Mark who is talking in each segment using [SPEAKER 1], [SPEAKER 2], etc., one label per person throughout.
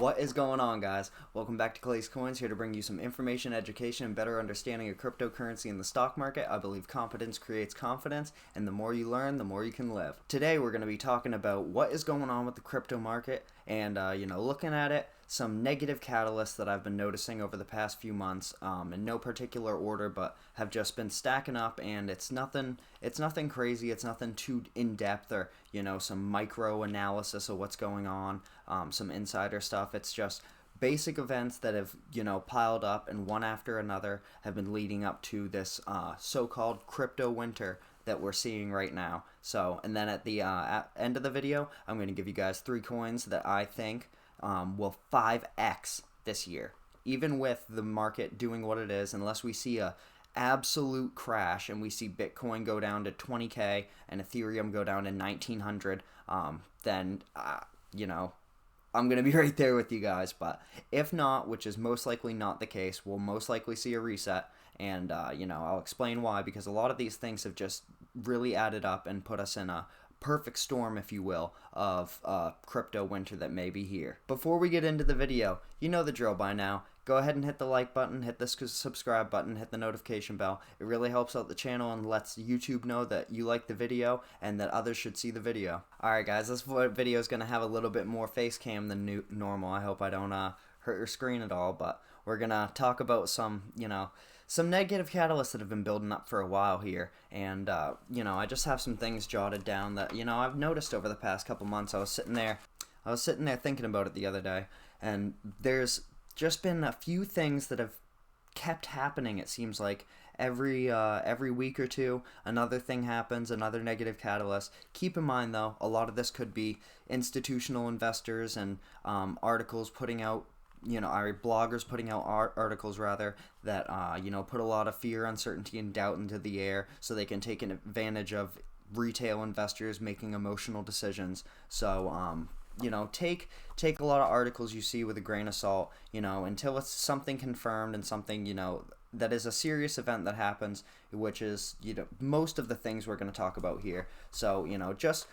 [SPEAKER 1] What is going on, guys? Welcome back to Clay's Coins, here to bring you some information, education, and better understanding of cryptocurrency and the stock market. I believe competence creates confidence, and the more you learn, the more you can live. Today, we're going to be talking about what is going on with the crypto market and, looking at it, some negative catalysts that I've been noticing over the past few months, in no particular order, but have just been stacking up, and it's nothing crazy, it's nothing too in-depth or, some micro analysis of what's going on, some insider stuff. It's just basic events that have, piled up and one after another have been leading up to this so-called crypto winter that we're seeing right now. So, and then at the end of the video, I'm going to give you guys 3 coins that I think will 5x this year. Even with the market doing what it is, unless we see a absolute crash and we see Bitcoin go down to 20K and Ethereum go down to 1900, then, I'm going to be right there with you guys. But if not, which is most likely not the case, we'll most likely see a reset. And, I'll explain why, because a lot of these things have just really added up and put us in a perfect storm, if you will, of crypto winter that may be here. Before we get into the video, you know the drill by now. Go ahead and hit the like button, hit the subscribe button, hit the notification bell. It really helps out the channel and lets YouTube know that you like the video and that others should see the video. Alright guys, this video is going to have a little bit more face cam than normal. I hope I don't hurt your screen at all, but we're going to talk about some negative catalysts that have been building up for a while here. And, I just have some things jotted down that, I've noticed over the past couple months. I was sitting there thinking about it the other day, and there's just been a few things that have kept happening. It seems like every week or two, another thing happens, another negative catalyst. Keep in mind, though, a lot of this could be institutional investors and articles putting out, bloggers putting out articles rather that put a lot of fear, uncertainty, and doubt into the air so they can take advantage of retail investors making emotional decisions. So take a lot of articles you see with a grain of salt, until it's something confirmed and something, that is a serious event that happens, which is, most of the things we're going to talk about here. So, just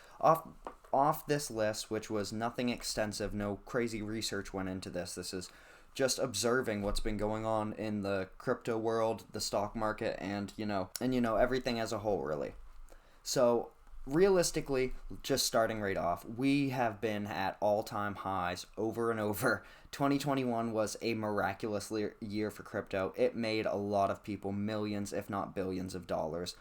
[SPEAKER 1] off this list, which was nothing extensive, no crazy research went into this. This is just observing what's been going on in the crypto world, the stock market, and everything as a whole, really. So, realistically, just starting right off, we have been at all-time highs over and over. 2021 was a miraculous year for crypto. It made a lot of people millions, if not billions of dollars.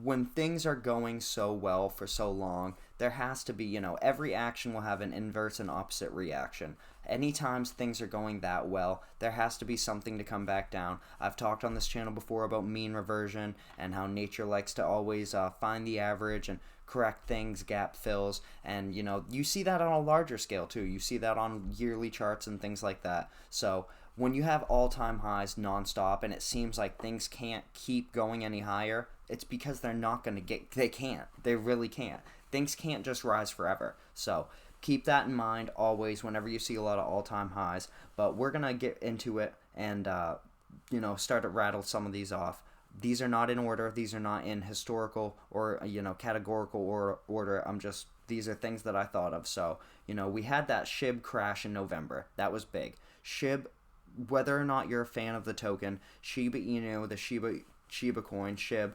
[SPEAKER 1] When things are going so well for so long, there has to be, every action will have an inverse and opposite reaction. Anytime things are going that well, there has to be something to come back down. I've talked on this channel before about mean reversion and how nature likes to always find the average and correct things, gap fills, and you see that on a larger scale too. You see that on yearly charts and things like that. So when you have all-time highs nonstop and it seems like things can't keep going any higher, it's because they're not going to they can't. They really can't. Things can't just rise forever. So keep that in mind always whenever you see a lot of all-time highs. But we're going to get into it and, start to rattle some of these off. These are not in order. These are not in historical or, categorical order. These are things that I thought of. So, we had that SHIB crash in November. That was big. SHIB, whether or not you're a fan of the token, Shiba Inu, the Shiba coin, SHIB,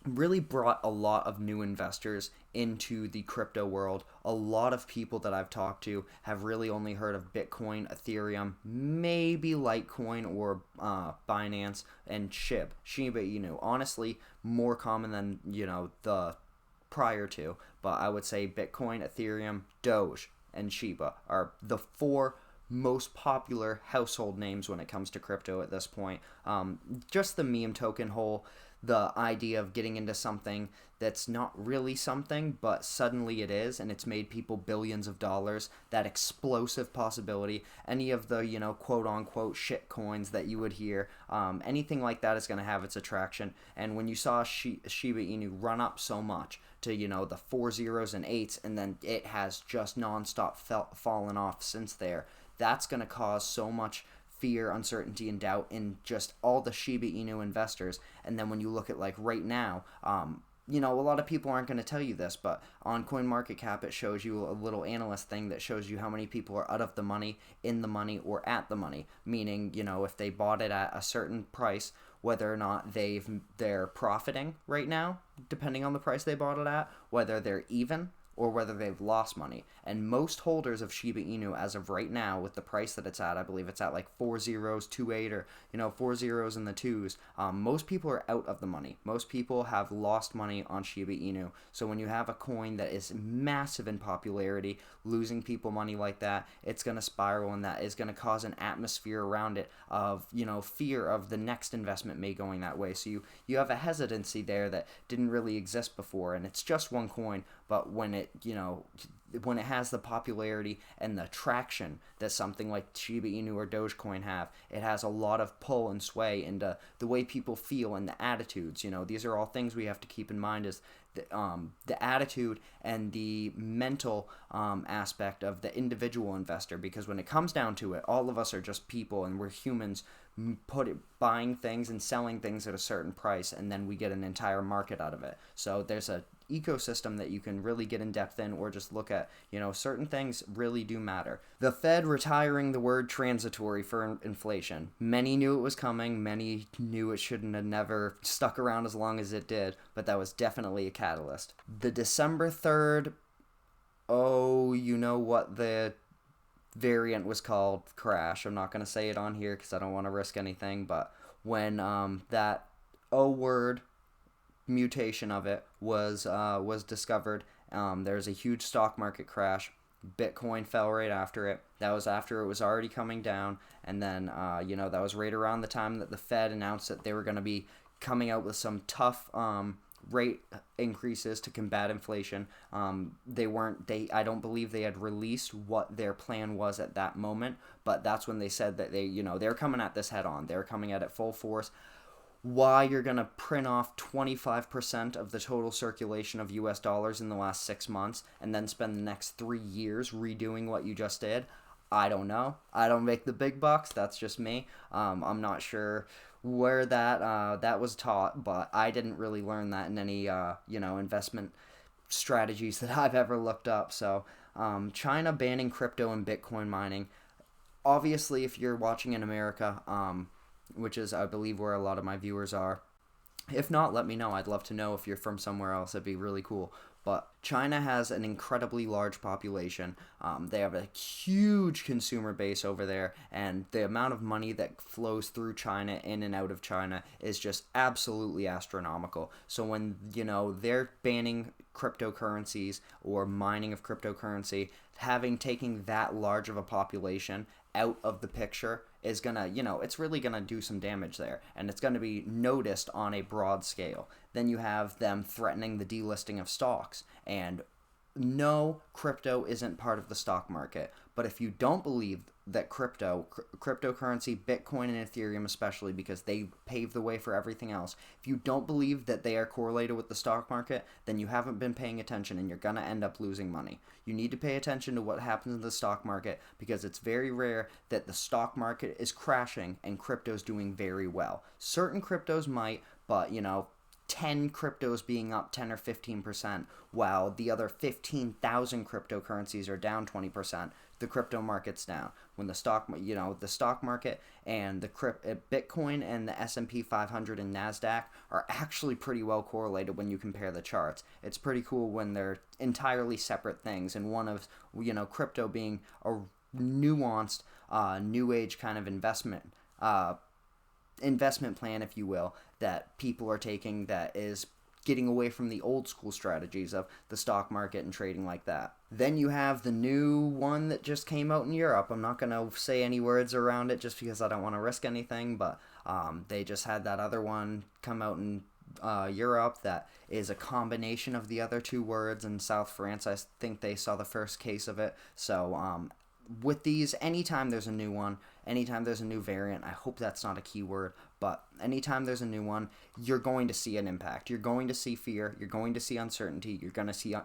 [SPEAKER 1] really brought a lot of new investors into the crypto world. A lot of people that I've talked to have really only heard of Bitcoin, Ethereum, maybe Litecoin or Binance, and Shiba Inu. Honestly, more common than, the prior to, but I would say Bitcoin, Ethereum, Doge, and Shiba are the 4 most popular household names when it comes to crypto at this point. Just the meme token the idea of getting into something that's not really something, but suddenly it is, and it's made people billions of dollars, that explosive possibility, any of the, quote-unquote shit coins that you would hear, anything like that is going to have its attraction. And when you saw Shiba Inu run up so much to, the 4 zeros and 8s, and then it has just nonstop fallen off since there, that's going to cause so much fear, uncertainty, and doubt in just all the Shiba Inu investors. And then when you look at right now, a lot of people aren't going to tell you this, but on CoinMarketCap, it shows you a little analyst thing that shows you how many people are out of the money, in the money, or at the money. Meaning, if they bought it at a certain price, whether or not they're profiting right now, depending on the price they bought it at, whether they're even, or whether they've lost money. And most holders of Shiba Inu as of right now, with the price that it's at, I believe it's at like 4 zeros, 2.8, or 4 zeros in the twos, most people are out of the money. Most people have lost money on Shiba Inu. So when you have a coin that is massive in popularity, losing people money like that, it's going to spiral, and that is going to cause an atmosphere around it of fear of the next investment may going that way. So you have a hesitancy there that didn't really exist before, and it's just one coin. But when it has the popularity and the traction that something like Shiba Inu or Dogecoin have, it has a lot of pull and sway into the way people feel and the attitudes. These are all things we have to keep in mind, is the attitude and the mental aspect of the individual investor. Because when it comes down to it, all of us are just people, and we're humans buying things and selling things at a certain price, and then we get an entire market out of it. So there's a ecosystem that you can really get in depth in, or just look at, certain things really do matter. The Fed retiring the word transitory for inflation. Many knew it was coming. Many knew it shouldn't have never stuck around as long as it did, but that was definitely a catalyst. The December 3rd, what the variant was called, crash. I'm not going to say it on here because I don't want to risk anything, but when that word mutation of it was discovered, there's a huge stock market crash. Bitcoin fell right after it. That was after it was already coming down, and then that was right around the time that the Fed announced that they were going to be coming out with some tough rate increases to combat inflation. I don't believe they had released what their plan was at that moment, but that's when they said that they're coming at this head on. They're coming at it full force. Why you're going to print off 25% of the total circulation of US dollars in the last 6 months and then spend the next 3 years redoing what you just did, I don't know. I don't make the big bucks. That's just me. I'm not sure where that was taught, but I didn't really learn that in any investment strategies that I've ever looked up. So China banning crypto and Bitcoin mining. Obviously, if you're watching in America, which is, I believe, where a lot of my viewers are. If not, let me know. I'd love to know if you're from somewhere else. That'd be really cool. But China has an incredibly large population. They have a huge consumer base over there, and the amount of money that flows through China, in and out of China, is just absolutely astronomical. So when, they're banning cryptocurrencies or mining of cryptocurrency, taking that large of a population out of the picture is gonna, it's really gonna do some damage there, and it's gonna be noticed on a broad scale. Then you have them threatening the delisting of stocks, and no, crypto isn't part of the stock market. But if you don't believe that cryptocurrency, Bitcoin and Ethereum especially, because they pave the way for everything else, if you don't believe that they are correlated with the stock market, then you haven't been paying attention, and you're going to end up losing money. You need to pay attention to what happens in the stock market, because it's very rare that the stock market is crashing and crypto's doing very well. Certain cryptos might, but 10 cryptos being up 10 or 15%, while the other 15,000 cryptocurrencies are down 20%, the crypto market's down. When the stock market and the Bitcoin and the S&P 500 and NASDAQ are actually pretty well correlated when you compare the charts. It's pretty cool when they're entirely separate things, and one of, crypto being a nuanced, new age kind of investment plan, if you will, that people are taking, that is getting away from the old school strategies of the stock market and trading like that. Then you have the new one that just came out in Europe. I'm not going to say any words around it just because I don't want to risk anything, but they just had that other one come out in Europe that is a combination of the other two words. In South France, I think they saw the first case of it. So with these, anytime there's a new one, anytime there's a new variant, I hope that's not a keyword, but anytime there's a new one, you're going to see an impact. You're going to see fear. You're going to see uncertainty. You're going to see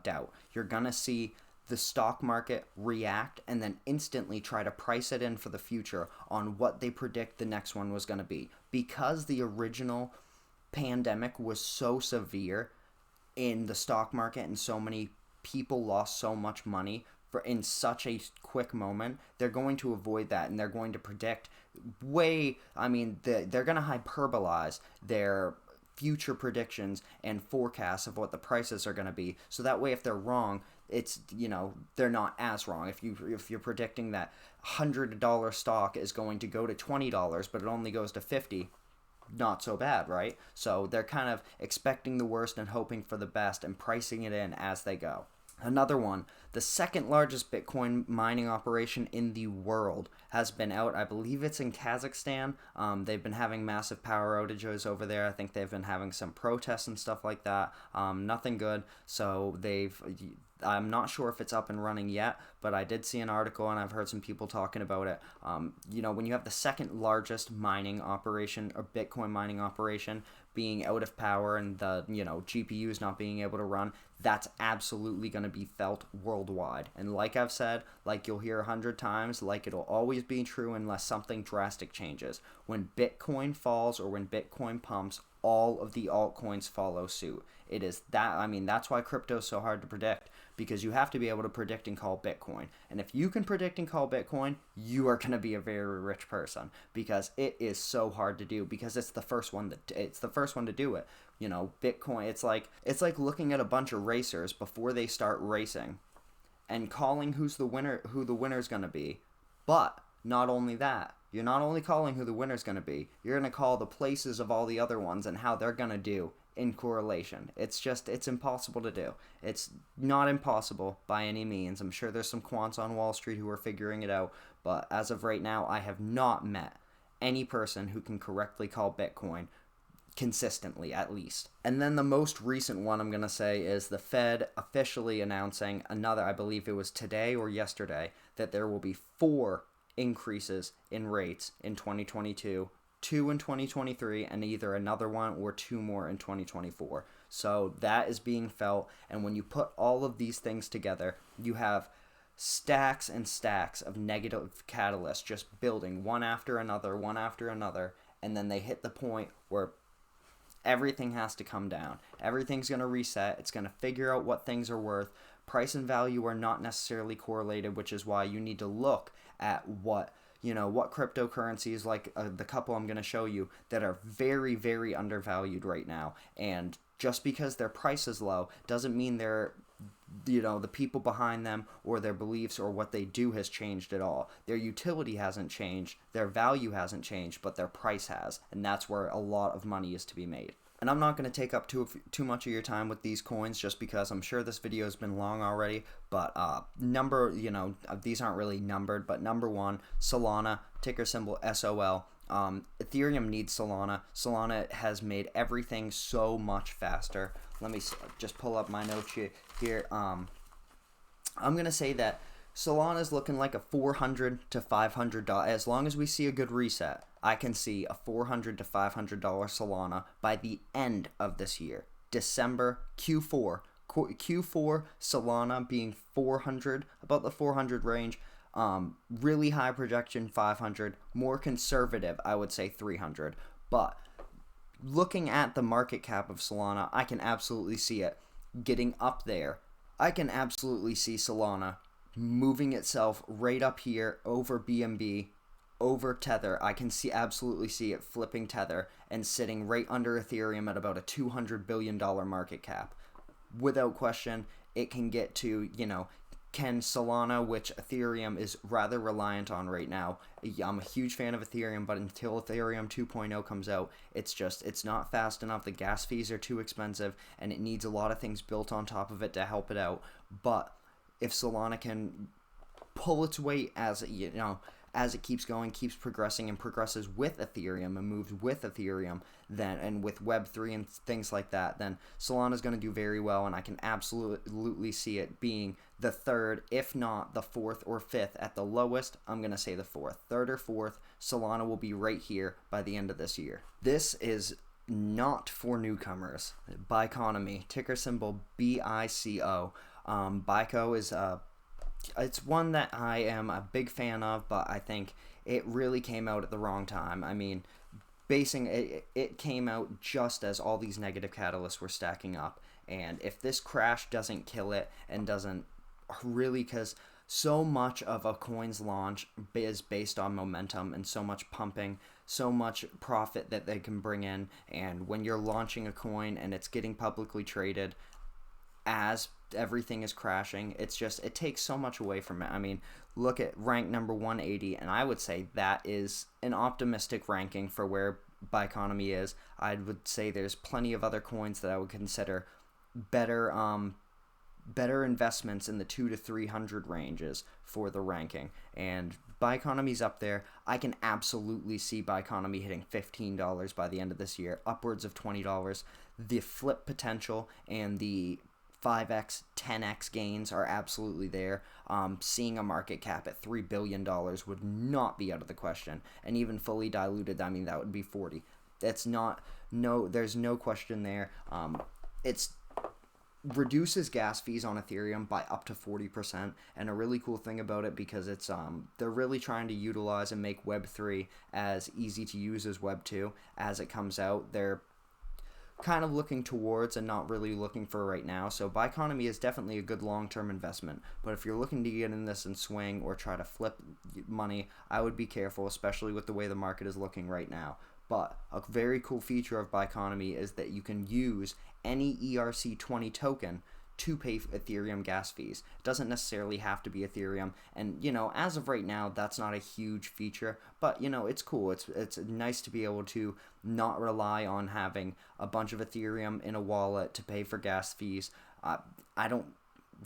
[SPEAKER 1] doubt. You're going to see the stock market react and then instantly try to price it in for the future on what they predict the next one was going to be. Because the original pandemic was so severe in the stock market and so many people lost so much money for in such a quick moment, they're going to avoid that, and they're going to predict they're going to hyperbolize their future predictions and forecasts of what the prices are going to be, so that way if they're wrong, it's, they're not as wrong. If you're predicting that $100 stock is going to go to $20 but it only goes to 50, not so bad, right? So they're kind of expecting the worst and hoping for the best and pricing it in as they go. Another one, the second largest Bitcoin mining operation in the world has been out. I believe it's in Kazakhstan. They've been having massive power outages over there. I think they've been having some protests and stuff like that. Nothing good. So I'm not sure if it's up and running yet, but I did see an article and I've heard some people talking about it. When you have the second largest mining operation or Bitcoin mining operation being out of power and the GPUs not being able to run, that's absolutely going to be felt worldwide. And like I've said, like you'll hear 100 times, like it'll always be true unless something drastic changes. When Bitcoin falls or when Bitcoin pumps, all of the altcoins follow suit. It is that, that's why crypto is so hard to predict, because you have to be able to predict and call Bitcoin. And if you can predict and call Bitcoin, you are going to be a very rich person, because it is so hard to do, because it's the first one to do it. Bitcoin, it's like looking at a bunch of racers before they start racing and calling who the winner's going to be. But not only that, you're not only calling who the winner's going to be, you're going to call the places of all the other ones and how they're going to do in correlation. It's impossible to do. It's not impossible by any means. I'm sure there's some quants on Wall Street who are figuring it out, but as of right now, I have not met any person who can correctly call Bitcoin consistently, at least. And then the most recent one I'm going to say is the Fed officially announcing another, I believe it was today or yesterday, that there will be 4 increases in rates in 2022, 2 in 2023, and either another one or 2 more in 2024. So that is being felt, and when you put all of these things together, you have stacks and stacks of negative catalysts just building one after another, and then they hit the point where everything has to come down. Everything's going to reset. It's going to figure out what things are worth. Price and value are not necessarily correlated, which is why you need to look at what cryptocurrencies, like the couple I'm going to show you, that are very, very undervalued right now. And just because their price is low doesn't mean they're, the people behind them or their beliefs or what they do has changed at all. Their utility hasn't changed, their value hasn't changed, but their price has. And that's where a lot of money is to be made. And I'm not going to take up too much of your time with these coins, just because I'm sure this video has been long already. But these aren't really numbered, but number 1, Solana, ticker symbol SOL. Ethereum needs Solana. Solana has made everything so much faster. Let me just pull up my notes here. I'm going to say that Solana is looking like a $400 to $500. As long as we see a good reset, I can see a $400 to $500 Solana by the end of this year. December, Q4 Solana being 400, about the 400 range. Really high projection 500, more conservative I would say 300. But looking at the market cap of Solana, I can absolutely see it getting up there. I can absolutely see Solana moving itself right up here over BNB, over Tether. I can absolutely see it flipping Tether and sitting right under Ethereum at about a $200 billion market cap. Without question, it can get to, can Solana, which Ethereum is rather reliant on right now. I'm a huge fan of Ethereum, but until Ethereum 2.0 comes out, it's not fast enough. The gas fees are too expensive, and it needs a lot of things built on top of it to help it out. But if Solana can pull its weight as it keeps going, keeps progressing, and progresses with Ethereum and moves with Ethereum, then, and with Web3 and things like that, then Solana is going to do very well, and I can absolutely see it being the 3rd, if not the 4th or 5th at the lowest. I'm going to say the 4th. 3rd or 4th, Solana will be right here by the end of this year. This is not for newcomers. Biconomy, ticker symbol BICO. Bico is it's one that I am a big fan of, but I think it really came out at the wrong time. basing it came out just as all these negative catalysts were stacking up. And if this crash doesn't kill it and doesn't really, because so much of a coin's launch is based on momentum and so much pumping, so much profit that they can bring in. And when you're launching a coin and it's getting publicly traded as everything is crashing, it takes so much away from it. I mean, look at rank number 180, and I would say that is an optimistic ranking for where biconomy is. I would say there's plenty of other coins that I would consider better investments in the 2 to 300 ranges for the ranking, and biconomy's up there. I can absolutely see biconomy hitting $15 by the end of this year, upwards of $20. The flip potential and the 5x, 10x gains are absolutely there. Seeing a market cap at $3 billion would not be out of the question. And even fully diluted, I mean, that would be 40. There's no question there. It's reduces gas fees on Ethereum by up to 40%. And a really cool thing about it, because it's they're really trying to utilize and make Web3 as easy to use as Web2 as it comes out. They're kind of looking towards and not really looking for right now. So biconomy is definitely a good long-term investment. But if you're looking to get in this and swing or try to flip money, I would be careful, especially with the way the market is looking right now. But a very cool feature of biconomy is that you can use any ERC20 token to pay Ethereum gas fees. It doesn't necessarily have to be Ethereum, and as of right now, that's not a huge feature, but it's cool. It's nice to be able to not rely on having a bunch of Ethereum in a wallet to pay for gas fees. I don't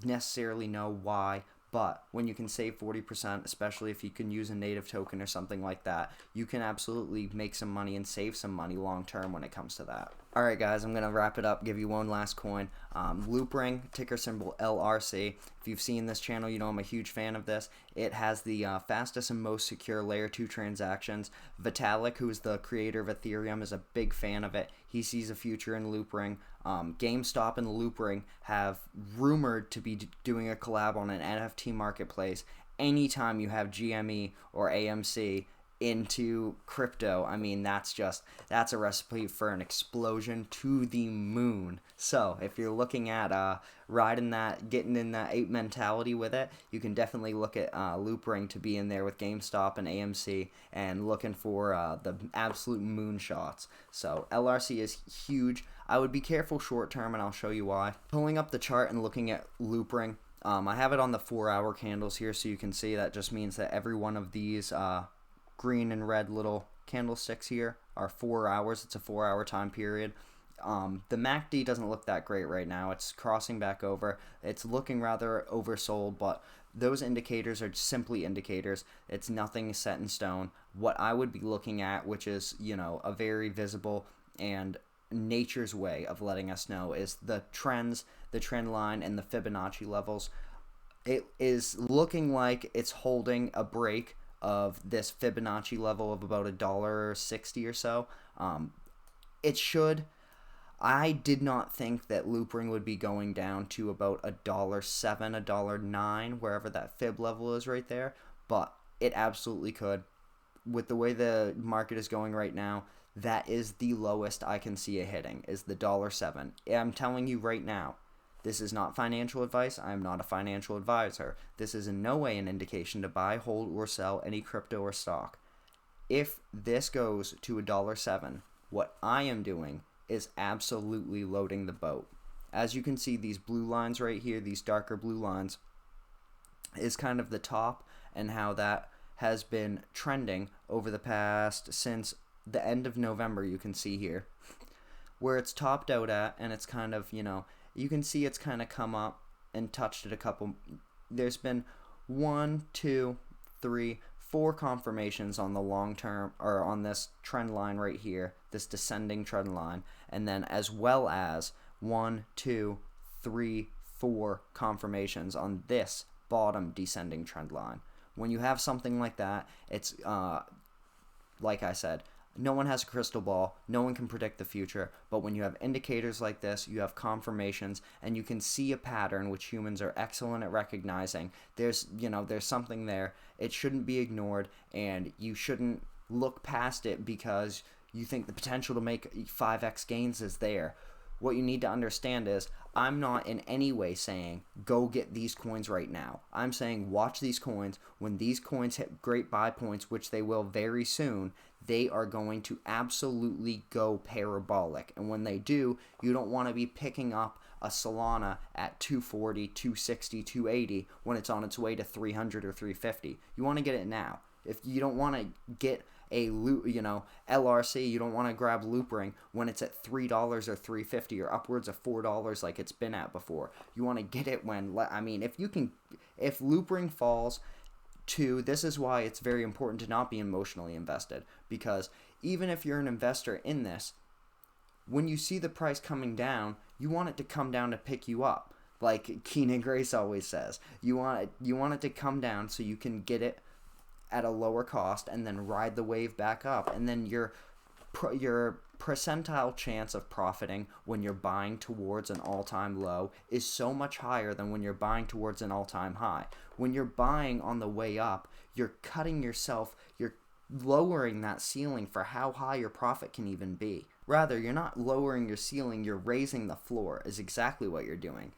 [SPEAKER 1] necessarily know why, but when you can save 40%, especially if you can use a native token or something like that, you can absolutely make some money and save some money long term when it comes to that. Alright guys, I'm going to wrap it up, give you one last coin. Loopring, ticker symbol LRC. If you've seen this channel, you know I'm a huge fan of this. It has the fastest and most secure layer 2 transactions. Vitalik, who is the creator of Ethereum, is a big fan of it. He sees a future in Loopring. GameStop and Loopring have rumored to be doing a collab on an NFT marketplace anytime you have GME or AMC into crypto. I mean, that's a recipe for an explosion to the moon. So if you're looking at riding that, getting in that ape mentality with it, you can definitely look at Loopring to be in there with GameStop and AMC and looking for the absolute moonshots. So LRC is huge. I would be careful short term, and I'll show you why. Pulling up the chart and looking at Loopring, I have it on the 4-hour candles here, so you can see that just means that every one of these green and red little candlesticks here are 4 hours. It's a 4-hour time period. The MACD doesn't look that great right now. It's crossing back over. It's looking rather oversold, but those indicators are simply indicators. It's nothing set in stone. What I would be looking at, which is a very visible and nature's way of letting us know, is the trends, the trend line, and the Fibonacci levels. It is looking like it's holding a break of this Fibonacci level of about $1.60 or so. It should. I did not think that Loopring would be going down to about $1.07, $1.09, wherever that fib level is right there, but it absolutely could. With the way the market is going right now, that is the lowest I can see it hitting, is the $1.07. I'm telling you right now, this is not financial advice. I am not a financial advisor. This is in no way an indication to buy, hold, or sell any crypto or stock. If this goes to $1.07, what I am doing is absolutely loading the boat. As you can see, these blue lines right here, these darker blue lines, is kind of the top, and how that has been trending over the past, since the end of November. You can see here where it's topped out at, and it's kind of, you can see it's kind of come up and touched it a couple. There's been 1, 2, 3, 4 confirmations on the long term, or on this trend line right here, this descending trend line, and then as well as 1, 2, 3, 4 confirmations on this bottom descending trend line. When you have something like that, it's like I said, no one has a crystal ball, no one can predict the future, but when you have indicators like this, you have confirmations, and you can see a pattern, which humans are excellent at recognizing. There's something there. It shouldn't be ignored, and you shouldn't look past it because you think the potential to make 5x gains is there. What you need to understand is I'm not in any way saying go get these coins right now. I'm saying watch these coins. When these coins hit great buy points, which they will very soon, they are going to absolutely go parabolic. And when they do, you don't want to be picking up a Solana at 240, 260, 280 when it's on its way to 300 or 350. You want to get it now. If you don't want to get a LRC, you don't want to grab loopring when it's at $3 or $3.50 or upwards of $4 like it's been at before. You want to get it when, if loopring falls to, this is why it's very important to not be emotionally invested, because even if you're an investor in this, when you see the price coming down, you want it to come down to pick you up. Like Kenan Grace always says, you want it to come down so you can get it at a lower cost and then ride the wave back up, and then your percentile chance of profiting when you're buying towards an all-time low is so much higher than when you're buying towards an all-time high. When you're buying on the way up, you're cutting yourself, you're lowering that ceiling for how high your profit can even be. Rather, you're not lowering your ceiling, you're raising the floor is exactly what you're doing.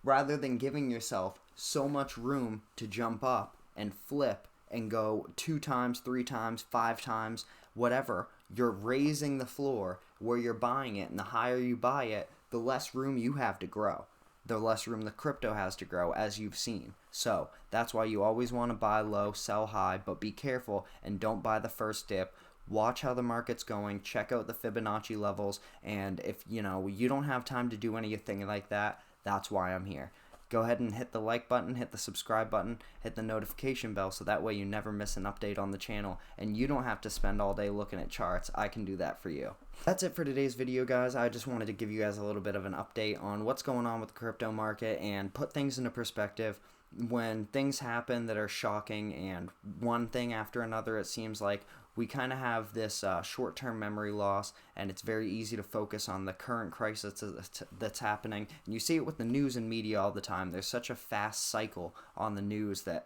[SPEAKER 1] Rather than giving yourself so much room to jump up and flip and go 2 times, 3 times, 5 times, whatever, you're raising the floor where you're buying it, and the higher you buy it, the less room you have to grow. The less room the crypto has to grow, as you've seen. So that's why you always want to buy low, sell high, but be careful and don't buy the first dip. Watch how the market's going, check out the Fibonacci levels, and if you don't have time to do anything like that, that's why I'm here. Go ahead and hit the like button, hit the subscribe button, hit the notification bell so that way you never miss an update on the channel and you don't have to spend all day looking at charts. I can do that for you. That's it for today's video, guys. I just wanted to give you guys a little bit of an update on what's going on with the crypto market and put things into perspective. When things happen that are shocking and one thing after another, it seems like we kind of have this short-term memory loss, and it's very easy to focus on the current crisis that's happening. And you see it with the news and media all the time. There's such a fast cycle on the news that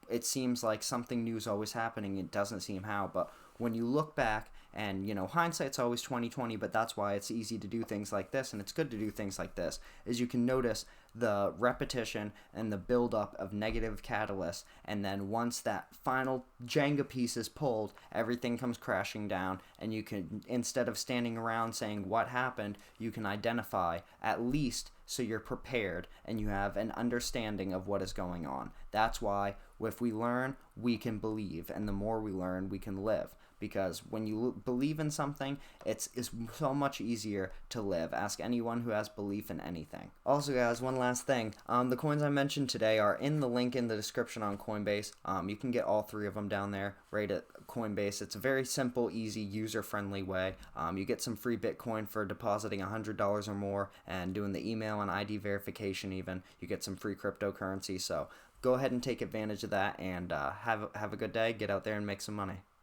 [SPEAKER 1] it seems like something new is always happening. It doesn't seem how, but when you look back, and hindsight's always 20/20, but that's why it's easy to do things like this, and it's good to do things like this, is you can notice the repetition and the buildup of negative catalysts, and then once that final Jenga piece is pulled, everything comes crashing down, and you can, instead of standing around saying what happened, you can identify, at least so you're prepared and you have an understanding of what is going on. That's why if we learn, we can believe, and the more we learn, we can live. Because when you believe in something, it's so much easier to live. Ask anyone who has belief in anything. Also, guys, one last thing. The coins I mentioned today are in the link in the description on Coinbase. You can get all 3 of them down there right at Coinbase. It's a very simple, easy, user-friendly way. You get some free Bitcoin for depositing $100 or more and doing the email and ID verification even. You get some free cryptocurrency. So go ahead and take advantage of that and have a good day. Get out there and make some money.